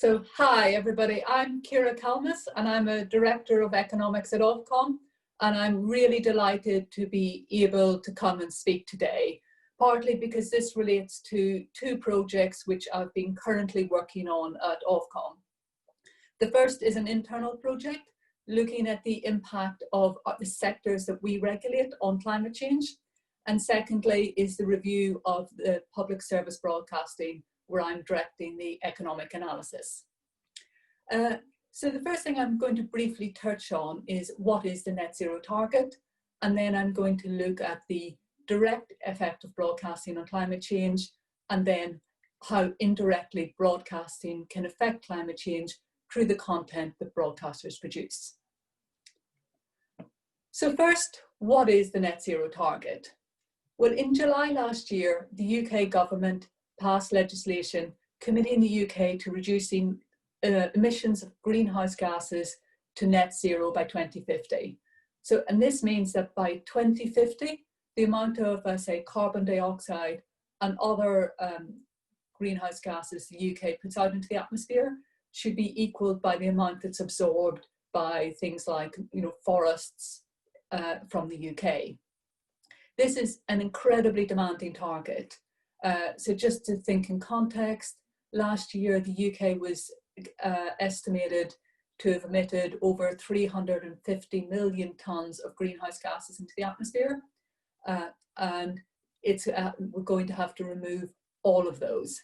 So hi everybody, I'm Ciara Kalmus and I'm a Director of Economics at OfCom, and I'm really delighted to be able to come and speak today, partly because this relates to two projects which I've been currently working on at OfCom. The first is an internal project looking at the impact of the sectors that we regulate on climate change, and secondly is the review of the public service broadcasting, where I'm directing the economic analysis. So the first thing I'm going to briefly touch on is what is the net zero target, and then I'm going to look at the direct effect of broadcasting on climate change, and then how indirectly broadcasting can affect climate change through the content that broadcasters produce. So first, what is the net zero target? Well, in July last year, the UK government passed legislation committing the UK to reducing emissions of greenhouse gases to net zero by 2050. So, and this means that by 2050, the amount of, say, carbon dioxide and other greenhouse gases the UK puts out into the atmosphere should be equaled by the amount that's absorbed by things like, forests from the UK. This is an incredibly demanding target. So just to think in context, last year the UK was estimated to have emitted over 350 million tonnes of greenhouse gases into the atmosphere, and we're going to have to remove all of those.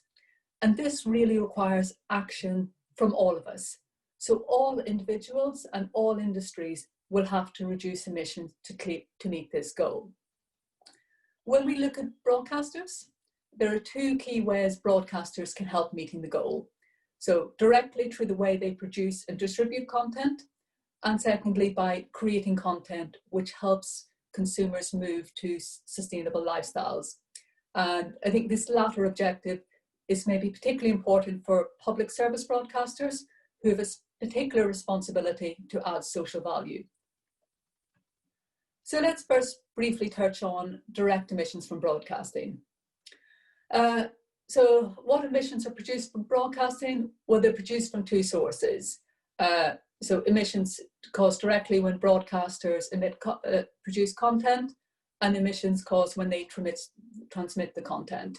And this really requires action from all of us. So all individuals and all industries will have to reduce emissions to meet this goal. When we look at broadcasters, there are two key ways broadcasters can help meeting the goal. So directly through the way they produce and distribute content, and secondly by creating content which helps consumers move to sustainable lifestyles. And I think this latter objective is maybe particularly important for public service broadcasters who have a particular responsibility to add social value. So let's first briefly touch on direct emissions from broadcasting. So what emissions are produced from broadcasting? Well, they're produced from two sources. So emissions caused directly when broadcasters produce content, and emissions caused when they transmit the content.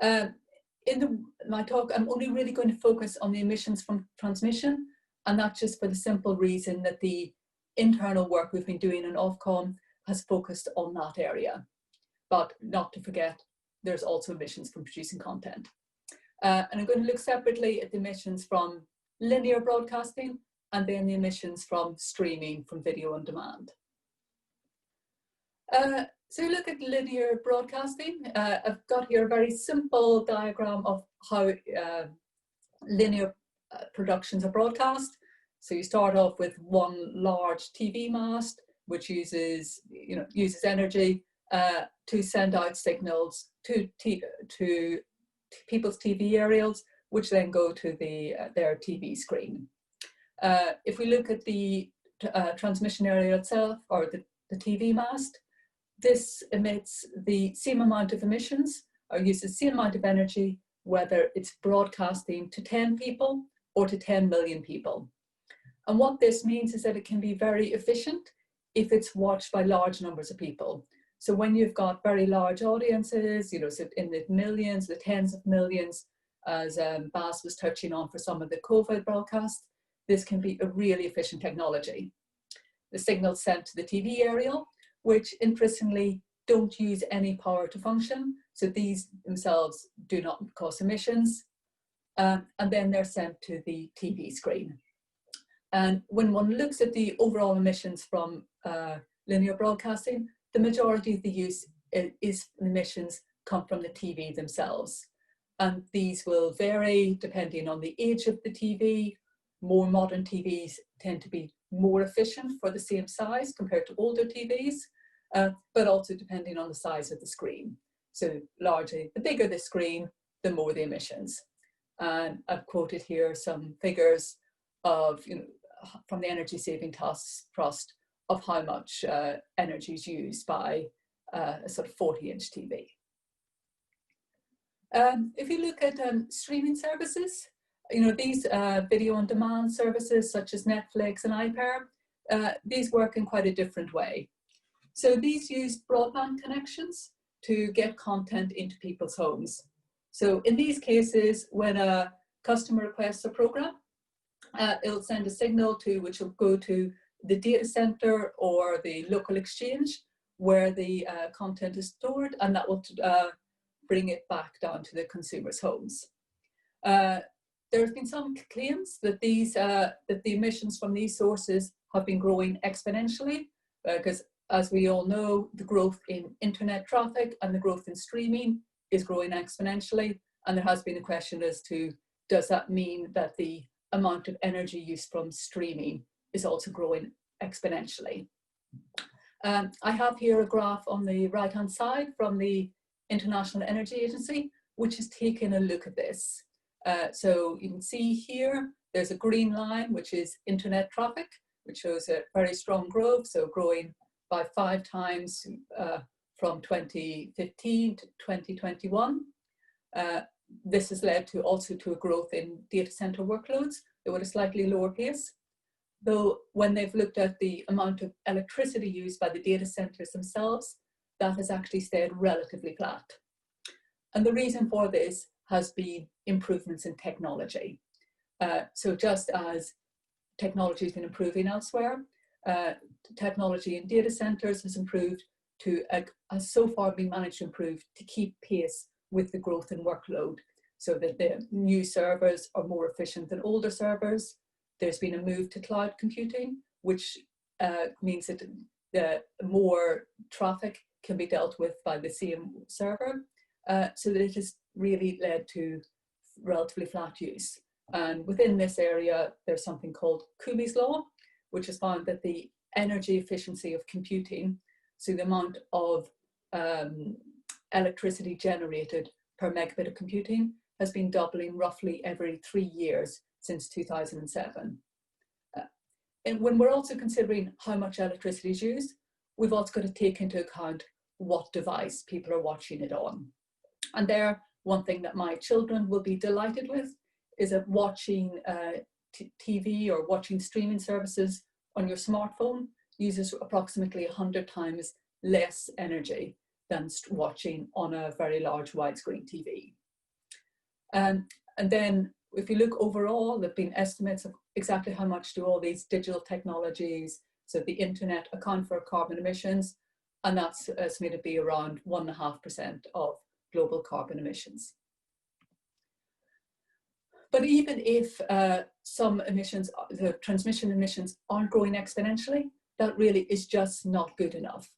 In my talk, I'm only really going to focus on the emissions from transmission, and that's just for the simple reason that the internal work we've been doing in OfCom has focused on that area. But not to forget, there's also emissions from producing content. And I'm going to look separately at the emissions from linear broadcasting and then the emissions from streaming, from video on demand. So look at linear broadcasting. I've got here a very simple diagram of how linear productions are broadcast. So you start off with one large TV mast, which uses energy to send out signals to people's TV aerials, which then go to their TV screen. If we look at the transmission area itself, or the TV mast, this emits the same amount of emissions or uses the same amount of energy, whether it's broadcasting to 10 people or to 10 million people. And what this means is that it can be very efficient if it's watched by large numbers of people. So when you've got very large audiences, so in the millions, the tens of millions, as Bas was touching on for some of the COVID broadcasts, this can be a really efficient technology. The signals sent to the TV aerial, which interestingly don't use any power to function. So these themselves do not cause emissions. And then they're sent to the TV screen. And when one looks at the overall emissions from linear broadcasting, the majority of the use emissions come from the TV themselves. And these will vary depending on the age of the TV. More modern TVs tend to be more efficient for the same size compared to older TVs, but also depending on the size of the screen. So largely, the bigger the screen, the more the emissions. And I've quoted here some figures of, from the Energy Saving Trust of how much energy is used by a sort of 40-inch TV. If you look at streaming services, You know, these video on demand services such as Netflix and iPlayer, these work in quite a different way. So these use broadband connections to get content into people's homes. So in these cases, when a customer requests a program, it'll send a signal to which will go to the data center or the local exchange where the content is stored, and that will bring it back down to the consumer's homes. There have been some claims that that the emissions from these sources have been growing exponentially, because as we all know, the growth in internet traffic and the growth in streaming is growing exponentially. And there has been a question as to, does that mean that the amount of energy use from streaming is also growing exponentially? I have here a graph on the right-hand side from the International Energy Agency, which has taken a look at this. So you can see here, there's a green line, which is internet traffic, which shows a very strong growth, so growing by 5 times from 2015 to 2021. This has led to also to a growth in data center workloads, though at a slightly lower pace. Though when they've looked at the amount of electricity used by the data centers themselves, that has actually stayed relatively flat. And the reason for this has been improvements in technology. So just as technology has been improving elsewhere, technology in data centers has improved to, has so far been managed to improve to keep pace with the growth in workload, so that the new servers are more efficient than older servers. There's been a move to cloud computing, which means that the more traffic can be dealt with by the same server, so that it has really led to relatively flat use. And within this area, there's something called Gloomy's law, which has found that the energy efficiency of computing, so the amount of electricity generated per megabit of computing, has been doubling roughly every 3 years since 2007. And when we're also considering how much electricity is used, we've also got to take into account what device people are watching it on. And there, one thing that my children will be delighted with is that watching TV or watching streaming services on your smartphone uses approximately 100 times less energy than watching on a very large widescreen TV. And then if you look overall, there have been estimates of exactly how much do all these digital technologies, so the internet, account for carbon emissions, and that's estimated to be around 1.5% of global carbon emissions. But even if some emissions, the transmission emissions aren't growing exponentially, that really is just not good enough.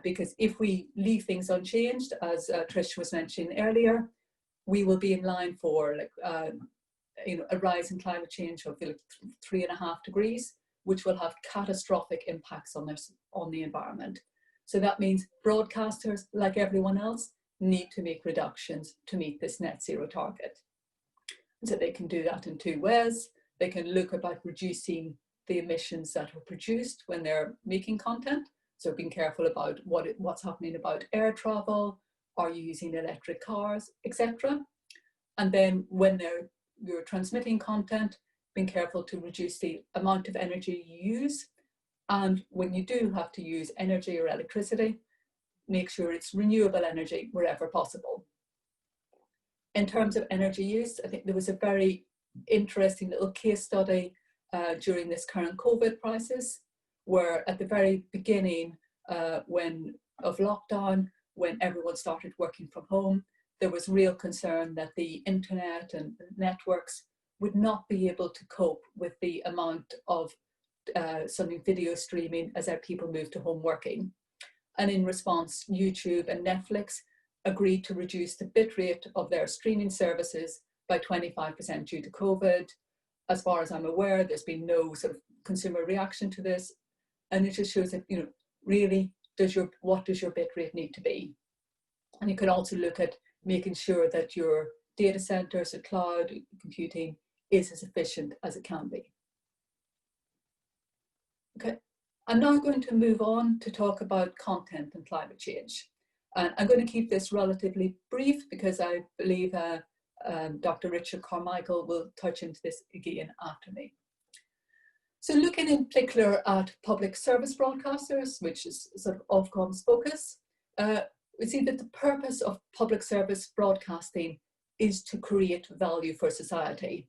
Because if we leave things unchanged, as Trish was mentioning earlier, we will be in line for a rise in climate change of 3.5 degrees, which will have catastrophic impacts on the environment. So that means broadcasters, like everyone else, need to make reductions to meet this net zero target. So they can do that in 2 ways. They can look about reducing the emissions that are produced when they're making content. So being careful about what's happening about air travel, are you using electric cars, etc. And then when you're transmitting content, being careful to reduce the amount of energy you use. And when you do have to use energy or electricity, make sure it's renewable energy wherever possible. In terms of energy use, I think there was a very interesting little case study during this current COVID crisis, where at the very beginning of lockdown, when everyone started working from home, there was real concern that the internet and networks would not be able to cope with the amount of video streaming as our people moved to home working. And in response, YouTube and Netflix agreed to reduce the bitrate of their streaming services by 25% due to COVID. As far as I'm aware, there's been no sort of consumer reaction to this. And it just shows that, really, what does your bitrate need to be? And you can also look at making sure that your data centers or cloud computing is as efficient as it can be. Okay, I'm now going to move on to talk about content and climate change. And I'm going to keep this relatively brief because I believe Dr. Richard Carmichael will touch into this again after me. So looking in particular at public service broadcasters, which is sort of OfCom's focus, we see that the purpose of public service broadcasting is to create value for society.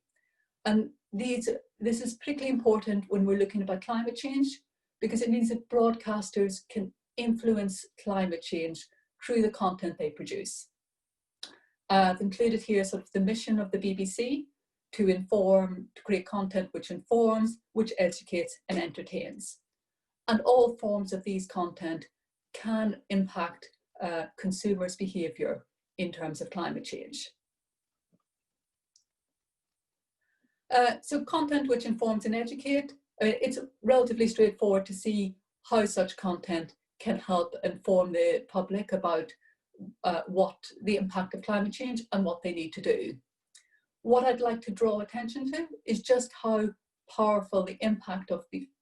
And this is particularly important when we're looking about climate change, because it means that broadcasters can influence climate change through the content they produce. I've included here sort of the mission of the BBC to create content which informs, which educates and entertains. And all forms of these content can impact consumers' behaviour in terms of climate change. So content which informs and educate, it's relatively straightforward to see how such content can help inform the public about what the impact of climate change and what they need to do. What I'd like to draw attention to is just how powerful the impact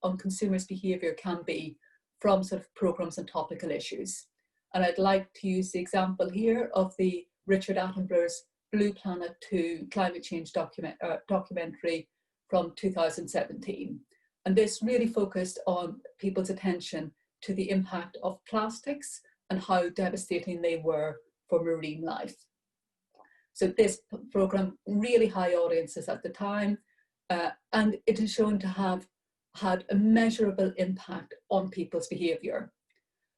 on consumers' behaviour can be from sort of programmes and topical issues. And I'd like to use the example here of the Richard Attenborough's Blue Planet 2 climate change documentary from 2017. And this really focused on people's attention to the impact of plastics and how devastating they were for marine life. So this programme, really high audiences at the time, and it is shown to have had a measurable impact on people's behaviour.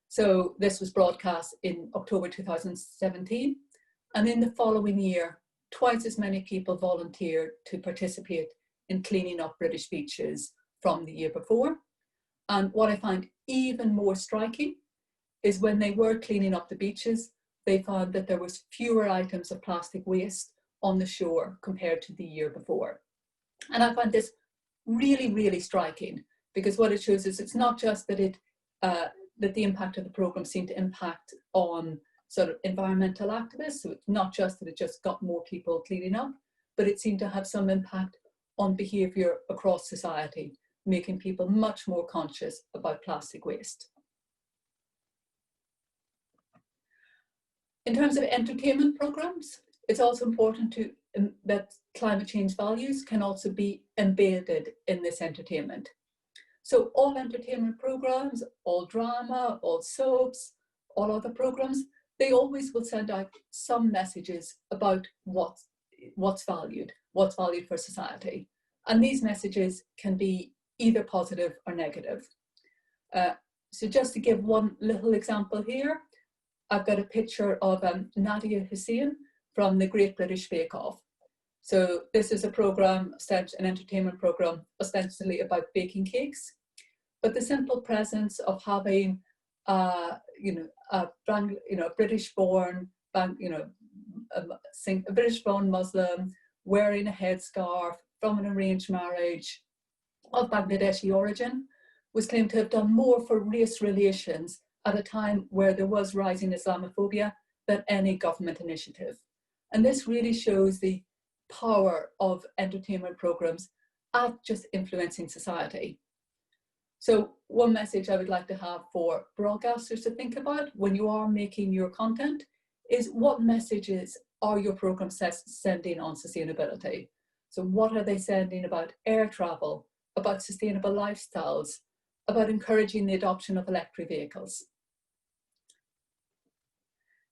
So this was broadcast in October 2017, and in the following year, twice as many people volunteered to participate in cleaning up British beaches from the year before. And what I find even more striking is when they were cleaning up the beaches, they found that there was fewer items of plastic waste on the shore compared to the year before. And I find this really, really striking, because what it shows is it's not just that that the impact of the programme seemed to impact on sort of environmental activists, so it's not just that it just got more people cleaning up, but it seemed to have some impact on behaviour across society, making people much more conscious about plastic waste. In terms of entertainment programmes, it's also important that climate change values can also be embedded in this entertainment. So all entertainment programmes, all drama, all soaps, all other programmes, they always will send out some messages about what's valued for society. And these messages can be either positive or negative. So just to give one little example here, I've got a picture of Nadia Hussain from the Great British Bake Off. So this is a programme, an entertainment programme, ostensibly about baking cakes. But the simple presence of having, a British-born, a British-born Muslim wearing a headscarf from an arranged marriage of Bangladeshi origin was claimed to have done more for race relations at a time where there was rising Islamophobia than any government initiative. And this really shows the power of entertainment programs at just influencing society. So one message I would like to have for broadcasters to think about when you are making your content is what messages are your programs sending on sustainability? So what are they sending about air travel, about sustainable lifestyles, about encouraging the adoption of electric vehicles?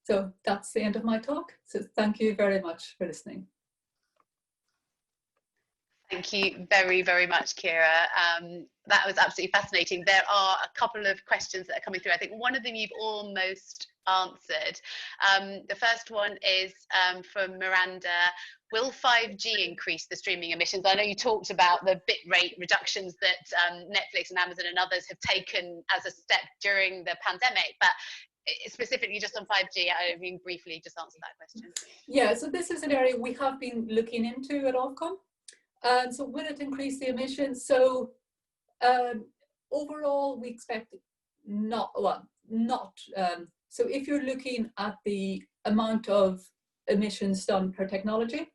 So that's the end of my talk. So thank you very much for listening. Thank you very, very much, Ciara. That was absolutely fascinating. There are a couple of questions that are coming through. I think one of them you've almost answered. The first one is from Miranda. Will 5G increase the streaming emissions? I know you talked about the bit rate reductions that Netflix and Amazon and others have taken as a step during the pandemic, but specifically just on 5G, I mean, briefly just answer that question. Yeah, so this is an area we have been looking into at OfCom. And so will it increase the emissions? So overall, we expect not. So if you're looking at the amount of emissions done per technology,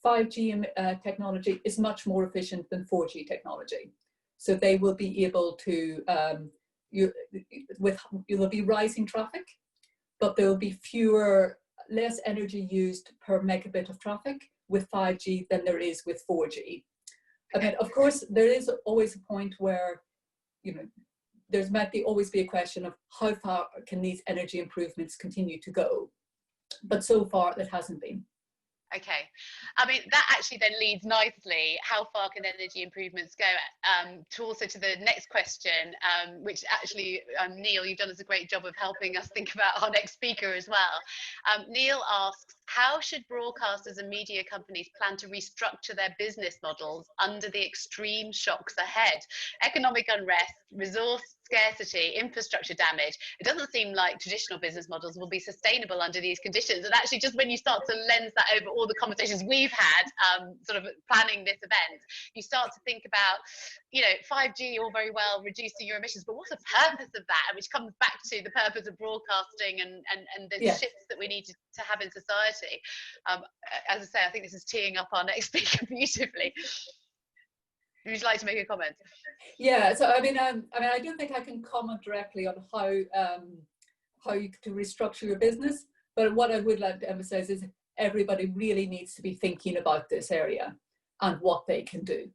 5G technology is much more efficient than 4G technology. So they will be able to, you'll be rising traffic, but there will be fewer less energy used per megabit of traffic with 5G than there is with 4G. I mean, of course, there is always a point where, you know, there might always be a question of how far can these energy improvements continue to go. But so far, that hasn't been. Okay, I mean, that actually then leads nicely, how far can energy improvements go, to the next question, which actually, Neil, you've done us a great job of helping us think about our next speaker as well. Neil asks, how should broadcasters and media companies plan to restructure their business models under the extreme shocks ahead? Economic unrest, resource scarcity, infrastructure damage. It doesn't seem like traditional business models will be sustainable under these conditions. And actually, just when you start to lens that over all the conversations we've had, sort of planning this event, you start to think about, you know, 5G, all very well, reducing your emissions, but what's the purpose of that? Which comes back to the purpose of broadcasting and the shifts that we need to have in society. As I say, I think this is teeing up our next speaker beautifully. Would you like to make a comment? Yeah, so I mean, I don't think I can comment directly on how you to restructure your business, but what I would like to emphasize is everybody really needs to be thinking about this area and what they can do.